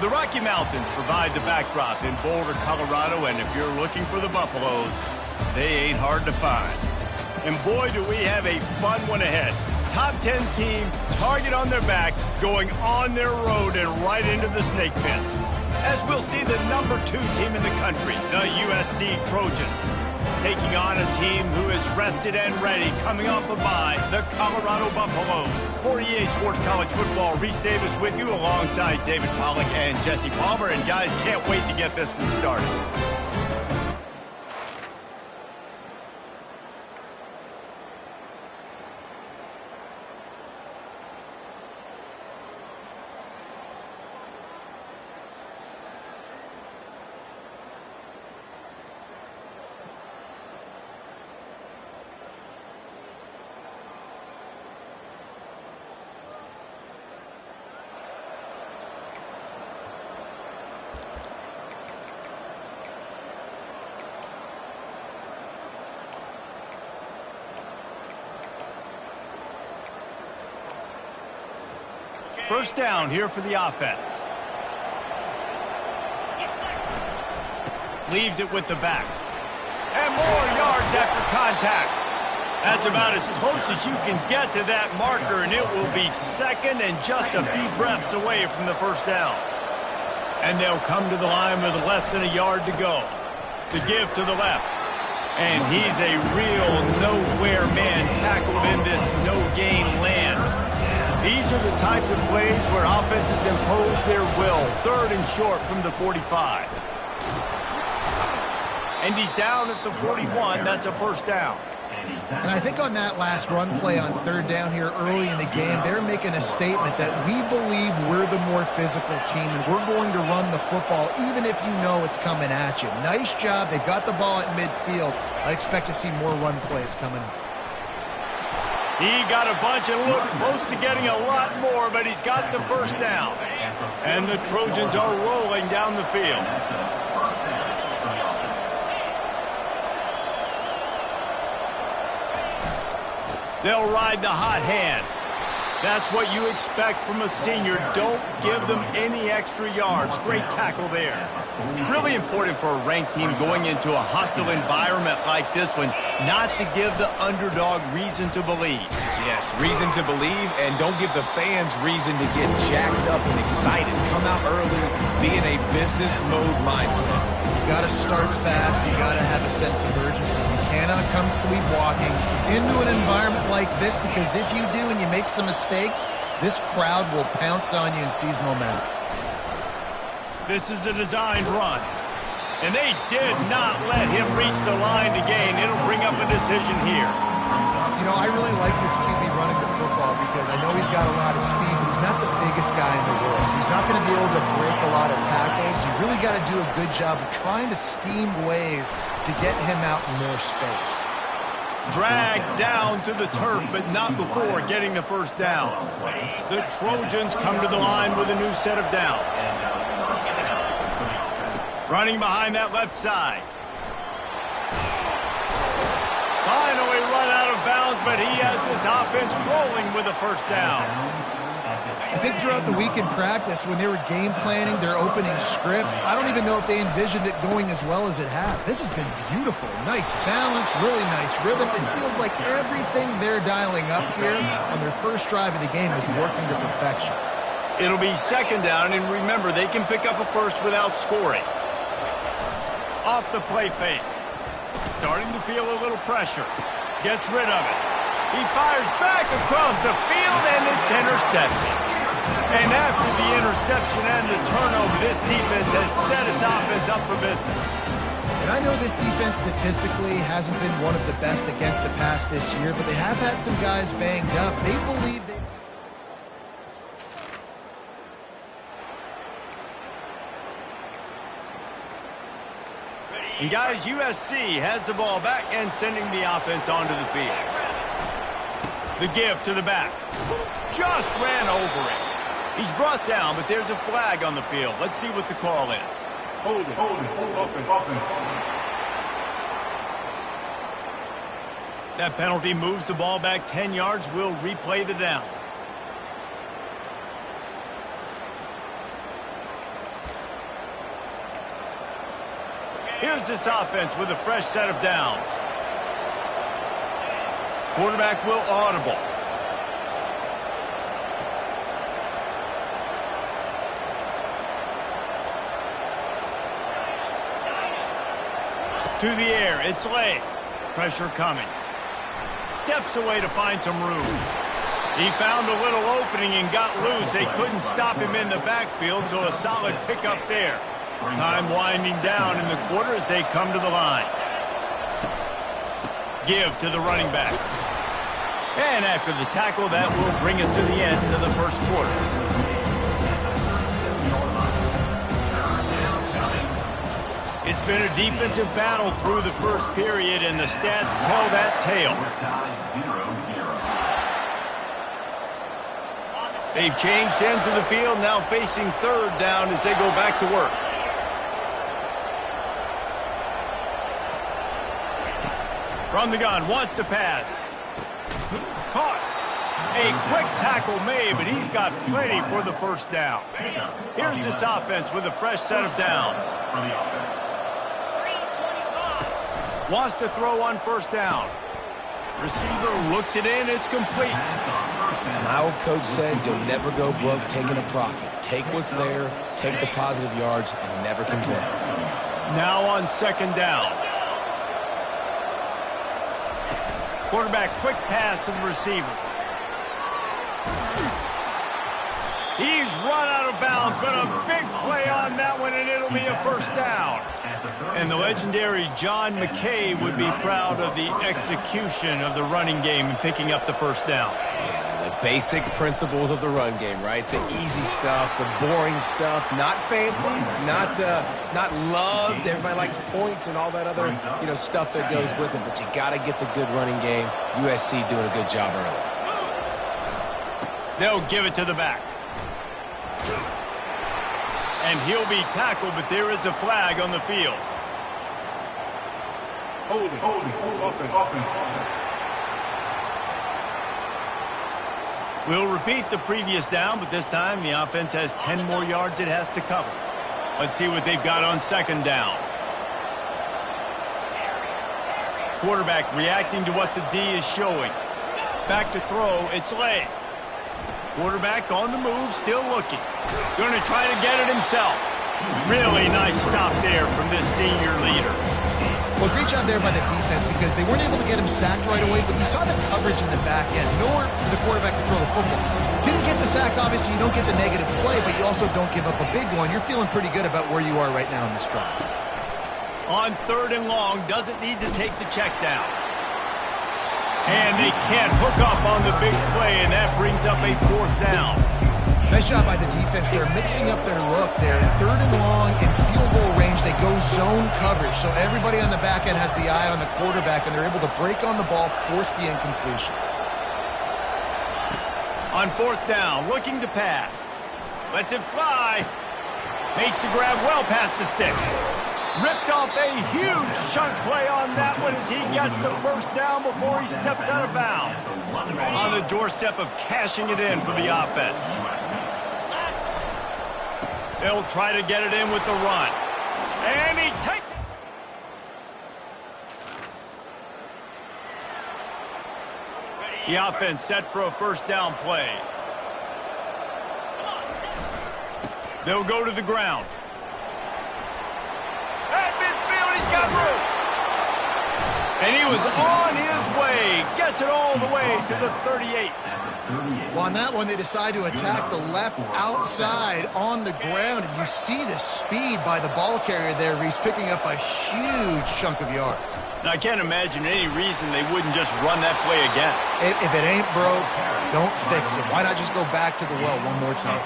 The Rocky Mountains provide the backdrop in Boulder, Colorado, and if you're looking for the Buffaloes, they ain't hard to find. And boy, do we have a fun one ahead. Top 10 team, target on their back, going on their road and right into the snake pit. As we'll see the number 2 team in the country, the USC Trojans, taking on a team who is rested and ready, coming off a bye, the Colorado Buffaloes. For EA Sports College Football, Reese Davis with you alongside David Pollack and Jesse Palmer. And guys, can't wait to get this one started. First down here for the offense. Leaves it with the back. And more yards after contact. That's about as close as you can get to that marker, and it will be second and just a few breaths away from the first down. And they'll come to the line with less than a yard to go. The give to the left. And he's a real nowhere man tackled in this no-gain land. These are the types of plays where offenses impose their will. Third and short from the 45. And he's down at the 41. That's a first down. And I think on that last run play on third down here early in the game, they're making a statement that we believe we're the more physical team and we're going to run the football even if you know it's coming at you. Nice job. They got the ball at midfield. I expect to see more run plays coming up. He got a bunch and looked close to getting a lot more, but he's got the first down. And the Trojans are rolling down the field. They'll ride the hot hand. That's what you expect from a senior. Don't give them any extra yards. Great tackle there. Really important for a ranked team going into a hostile environment like this one, not to give the underdog reason to believe. Yes, reason to believe, and don't give the fans reason to get jacked up and excited. Come out early, be in a business mode mindset. You got to start fast. You got to have a sense of urgency. You cannot come sleepwalking into an environment like this, because if you do and you make some mistakes, this crowd will pounce on you and seize momentum. This is a designed run. And they did not let him reach the line to gain. It'll bring up a decision here. You know, I really like this QB running the football because I know he's got a lot of speed, but he's not the biggest guy in the world. So he's not going to be able to break a lot of tackles. You really got to do a good job of trying to scheme ways to get him out in more space. Dragged down to the turf, but not before getting the first down. The Trojans come to the line with a new set of downs. Running behind that left side. Finally run out of bounds, but he has this offense rolling with a first down. I think throughout the week in practice, when they were game planning their opening script, I don't even know if they envisioned it going as well as it has. This has been beautiful. Nice balance, really nice rhythm. It feels like everything they're dialing up here on their first drive of the game is working to perfection. It'll be second down, and remember, they can pick up a first without scoring. Off the play fake. Starting to feel a little pressure. Gets rid of it. He fires back across the field, and it's intercepted. And after the interception and the turnover, this defense has set its offense up for business. And I know this defense statistically hasn't been one of the best against the pass this year, but they have had some guys banged up. They believe they... And guys, USC has the ball back and sending the offense onto the field. The give to the back. Just ran over it. He's brought down, but there's a flag on the field. Let's see what the call is. Hold it, offense. That penalty moves the ball back 10 yards. We'll replay the down. Here's this offense with a fresh set of downs. Quarterback will audible. To the air, it's Lay. Pressure coming. Steps away to find some room. He found a little opening and got loose. They couldn't stop him in the backfield, so a solid pickup there. Time winding down in the quarter as they come to the line. Give to the running back. And after the tackle, that will bring us to the end of the first quarter. It's been a defensive battle through the first period, and the stats tell that tale. They've changed ends of the field, now facing third down as they go back to work. From the gun, wants to pass. Caught. A quick tackle made, but he's got plenty for the first down. Here's this offense with a fresh set of downs. Wants to throw on first down. Receiver looks it in, it's complete. My old coach said you'll never go broke taking a profit. Take what's there, take the positive yards, and never complain. Now on second down. Quarterback, quick pass to the receiver. He's run out of bounds, but a big play on that one, and it'll be a first down. And the legendary John McKay would be proud of the execution of the running game and picking up the first down. Yeah, the basic principles of the run game, right? The easy stuff, the boring stuff, not fancy, not loved. Everybody likes points and all that other, stuff that goes with it. But you got to get the good running game. USC doing a good job early. They'll give it to the back. And he'll be tackled, but there is a flag on the field. Holding, offense. We'll repeat the previous down, but this time the offense has 10 more yards it has to cover. Let's see what they've got on second down. Quarterback reacting to what the D is showing. Back to throw, it's Lay. Quarterback on the move, still looking. Going to try to get it himself. Really nice stop there from this senior leader. Well, great job there by the defense because they weren't able to get him sacked right away, but you saw the coverage in the back end. Nowhere for the quarterback to throw the football. Didn't get the sack, obviously. You don't get the negative play, but you also don't give up a big one. You're feeling pretty good about where you are right now in this drive. On third and long, doesn't need to take the check down. And they can't hook up on the big play, and that brings up a fourth down. Nice job by the defense. They're mixing up their look. They're third and long in field goal range. They go zone coverage. So everybody on the back end has the eye on the quarterback, and they're able to break on the ball, force the incompletion. On fourth down, looking to pass. Lets it fly. Makes the grab well past the sticks. Ripped off a huge chunk play on that one as he gets the first down before he steps out of bounds. On the doorstep of cashing it in for the offense. They'll try to get it in with the run. And he takes it. The offense set for a first down play. They'll go to the ground. At midfield, he's got room. And he was on his way. Gets it all the way to the 38. Well, on that one, they decide to attack the left outside on the ground. And you see the speed by the ball carrier there, Reese, picking up a huge chunk of yards. Now, I can't imagine any reason they wouldn't just run that play again. If it ain't broke, don't fix it. Why not just go back to the well one more time?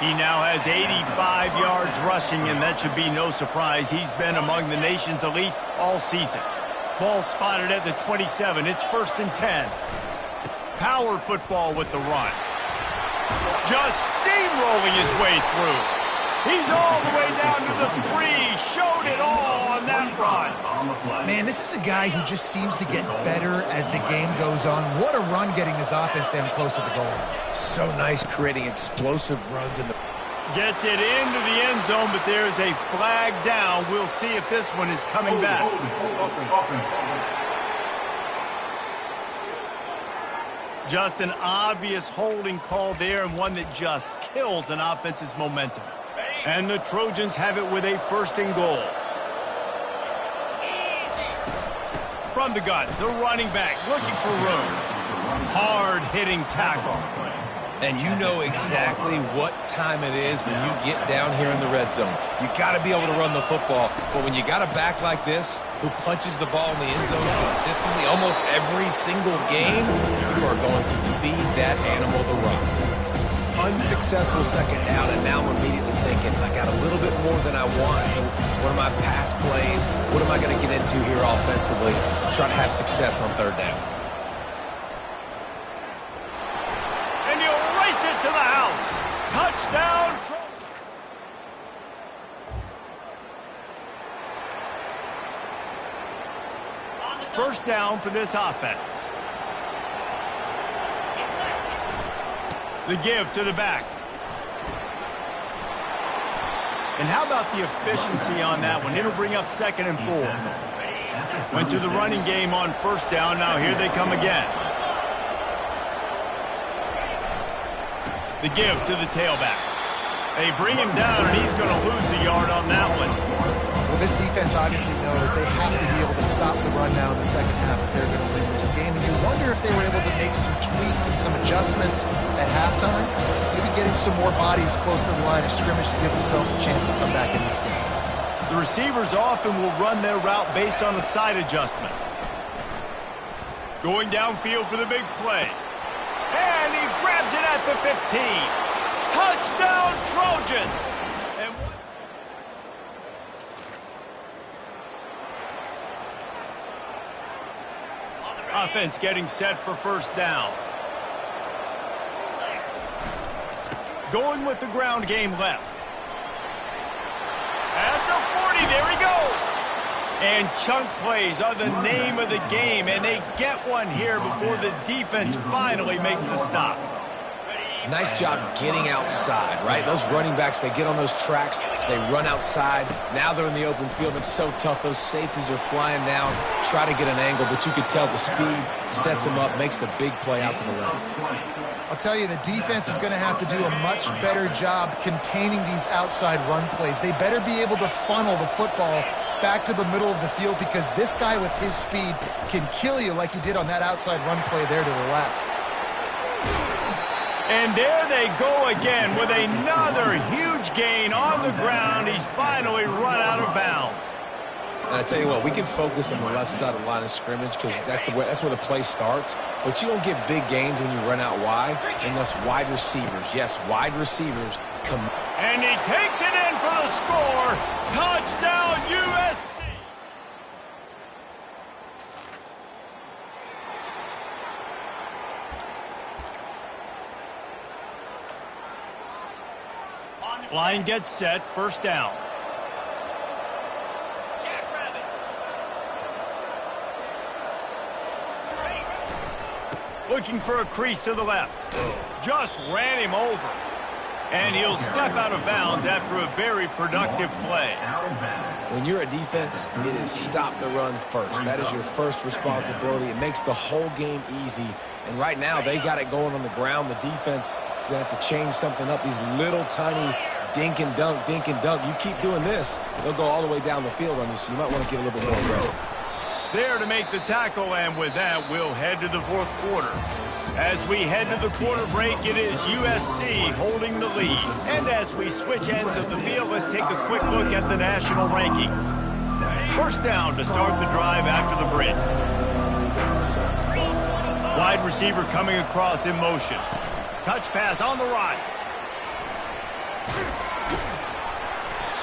He now has 85 yards rushing, and that should be no surprise. He's been among the nation's elite all season. Ball spotted at the 27. It's 1st and 10. Power football with the run. Just steamrolling his way through. He's all the way down to the 3. Showed it all on that run. Man, this is a guy who just seems to get better as the game goes on. What a run getting his offense down close to the goal line. So nice creating explosive runs in the... Gets it into the end zone, but there's a flag down. We'll see if this one is coming back. Just an obvious holding call there, and one that just kills an offense's momentum. And the Trojans have it with a 1st and goal. From the gun, the running back looking for room. Hard-hitting tackle. And you know exactly what time it is when you get down here in the red zone. You got to be able to run the football. But when you got a back like this who punches the ball in the end zone consistently almost every single game, you are going to feed that animal the rock. Unsuccessful 2nd down, and now I'm immediately thinking, I got a little bit more than I want. So what are my pass plays? What am I going to get into here offensively? Try to have success on 3rd down. To the house. Touchdown. First down for this offense. The give to the back. And how about the efficiency on that one? It'll bring up 2nd and 4. Went to the running game on 1st down. Now here they come again. The give to the tailback. They bring him down, and he's going to lose a yard on that one. Well, this defense obviously knows they have to be able to stop the run now in the 2nd half if they're going to win this game. And you wonder if they were able to make some tweaks and some adjustments at halftime, maybe getting some more bodies close to the line of scrimmage to give themselves a chance to come back in this game. The receivers often will run their route based on a side adjustment. Going downfield for the big play. And he grabs it at the 15. Touchdown, Trojans! And offense getting set for 1st down. Going with the ground game left. At the 40, there he goes. And chunk plays are the name of the game, and they get one here before the defense finally makes the stop. Nice job getting outside, right? Those running backs, they get on those tracks, they run outside. Now they're in the open field. It's so tough. Those safeties are flying down, try to get an angle, but you can tell the speed sets them up, makes the big play out to the left. I'll tell you, the defense is going to have to do a much better job containing these outside run plays. They better be able to funnel the football back to the middle of the field, because this guy with his speed can kill you like he did on that outside run play there to the left. And there they go again with another huge gain on the ground. He's finally run out of bounds. And I tell you what, we can focus on the left side of the line of scrimmage because that's where the play starts. But you don't get big gains when you run out wide unless wide receivers, yes, wide receivers come. And he takes it in for the score. Touchdown, USC. Line gets set, 1st down. Looking for a crease to the left. Just ran him over. And he'll step out of bounds after a very productive play. When you're a defense, it is stop the run first. That is your first responsibility. It makes the whole game easy. And right now, they got it going on the ground. The defense is going to have to change something up. These little tiny dink and dunk, dink and dunk. You keep doing this, they'll go all the way down the field on you, so you might want to get a little bit more aggressive. There to make the tackle, and with that, we'll head to the 4th quarter. As we head to the quarter break, it is USC holding the lead. And as we switch ends of the field, let's take a quick look at the national rankings. 1st down to start the drive after the break. Wide receiver coming across in motion. Touch pass on the right.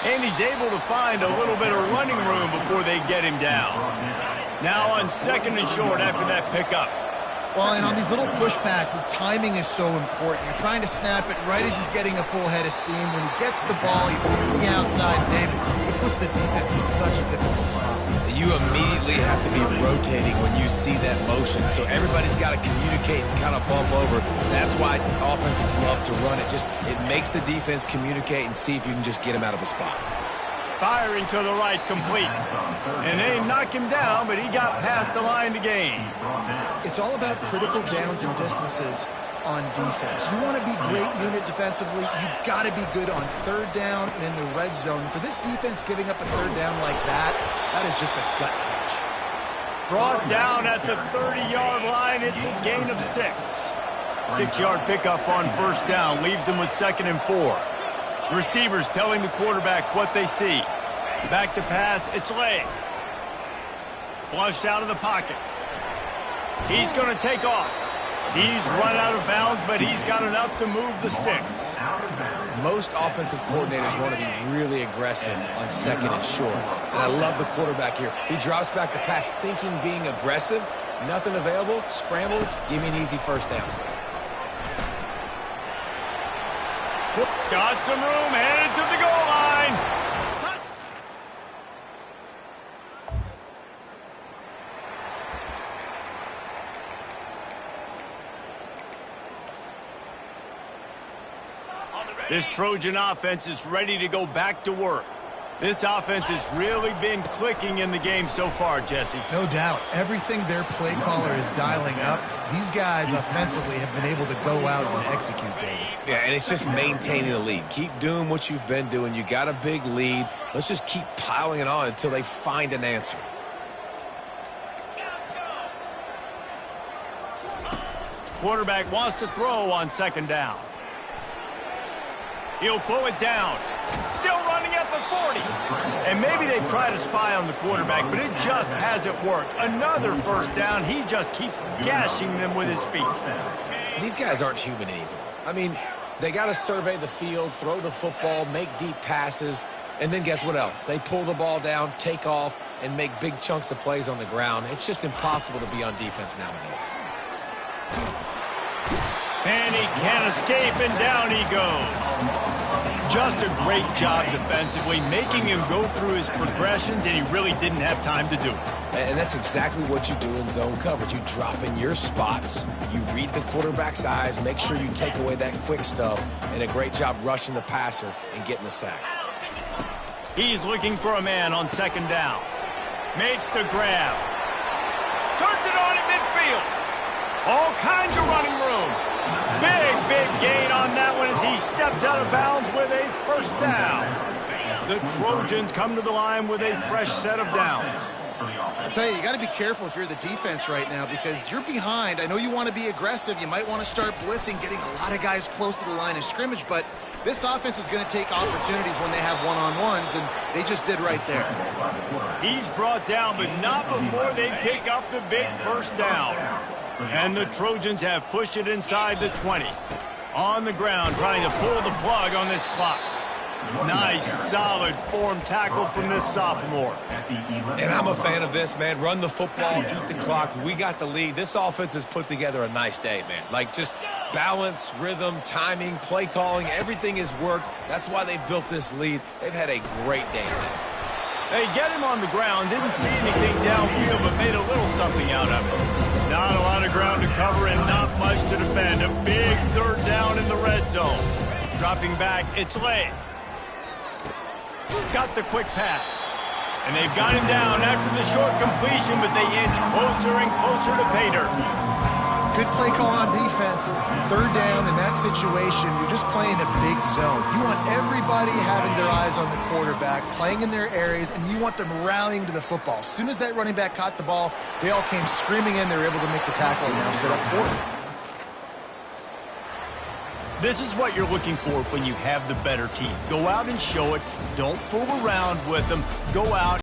And he's able to find a little bit of running room before they get him down. Now on 2nd and short after that pickup. Well, and on these little push passes, timing is so important. You're trying to snap it right as he's getting a full head of steam. When he gets the ball, he's hitting the outside, and it puts the defense in such a difficult spot. You immediately have to be rotating when you see that motion, so everybody's got to communicate and kind of bump over. That's why offenses love to run it. It makes the defense communicate and see if you can just get him out of a spot. Firing to the right, complete. And they knock him down, but he got past the line to gain. It's all about critical downs and distances on defense. You want to be great unit defensively, you've got to be good on third down and in the red zone. For this defense giving up a third down like that, that is just a gut punch. Brought down at the 30-yard line. It's a gain of 6. 6-yard pickup on first down leaves them with 2nd and 4. Receivers telling the quarterback what they see. Back to pass, it's Lay. Flushed out of the pocket. He's going to take off. He's run out of bounds, but he's got enough to move the sticks. Most offensive coordinators want to be really aggressive on 2nd and short. And I love the quarterback here. He drops back the pass thinking being aggressive. Nothing available, scramble, give me an easy first down. Got some room, headed to the goal line. This Trojan offense is ready to go back to work. This offense has really been clicking in the game so far, Jesse. No doubt. Everything their play caller is dialing up, these guys offensively have been able to go out and execute, David. Yeah, and it's just maintaining the lead. Keep doing what you've been doing. You got a big lead. Let's just keep piling it on until they find an answer. Quarterback wants to throw on 2nd down. He'll pull it down. Still running at the 40. And maybe they've tried to spy on the quarterback, but it just hasn't worked. Another first down. He just keeps gashing them with his feet. These guys aren't human anymore. I mean, they got to survey the field, throw the football, make deep passes, and then guess what else? They pull the ball down, take off, and make big chunks of plays on the ground. It's just impossible to be on defense nowadays. And he can't escape, and down he goes. Just a great job defensively, making him go through his progressions, and he really didn't have time to do it. And that's exactly what you do in zone coverage. You drop in your spots, you read the quarterback's eyes, make sure you take away that quick stuff, and a great job rushing the passer and getting the sack. He's looking for a man on 2nd down. Makes the grab. Turns it on at midfield. All kinds of running room. Big gain on that one as he steps out of bounds with a first down. The Trojans come to the line with a fresh set of downs. I tell you, you got to be careful if you're the defense right now because you're behind. I know you want to be aggressive. You might want to start blitzing, getting a lot of guys close to the line of scrimmage, but this offense is going to take opportunities when they have one-on-ones, and they just did right there. He's brought down, but not before they pick up the big first down. And the Trojans have pushed it inside the 20. On the ground, trying to pull the plug on this clock. Nice, solid form tackle from this sophomore. And I'm a fan of this, man. Run the football, keep the clock. We got the lead. This offense has put together a nice day, man. Like, just balance, rhythm, timing, play calling, everything has worked. That's why they've built this lead. They've had a great day today. They get him on the ground, didn't see anything downfield, but made a little something out of it. Not a lot of ground to cover and not much to defend. A big third down in the red zone. Dropping back, it's Lay. Got the quick pass. And they've got him down after the short completion, but they inch closer and closer to pay dirt. Good play call on defense. Third down in that situation, you're just playing a big zone. You want everybody having their eyes on the quarterback, playing in their areas, and you want them rallying to the football. As soon as that running back caught the ball, they all came screaming in. They were able to make the tackle and now set up for it. This is what you're looking for when you have the better team. Go out and show it. Don't fool around with them. Go out.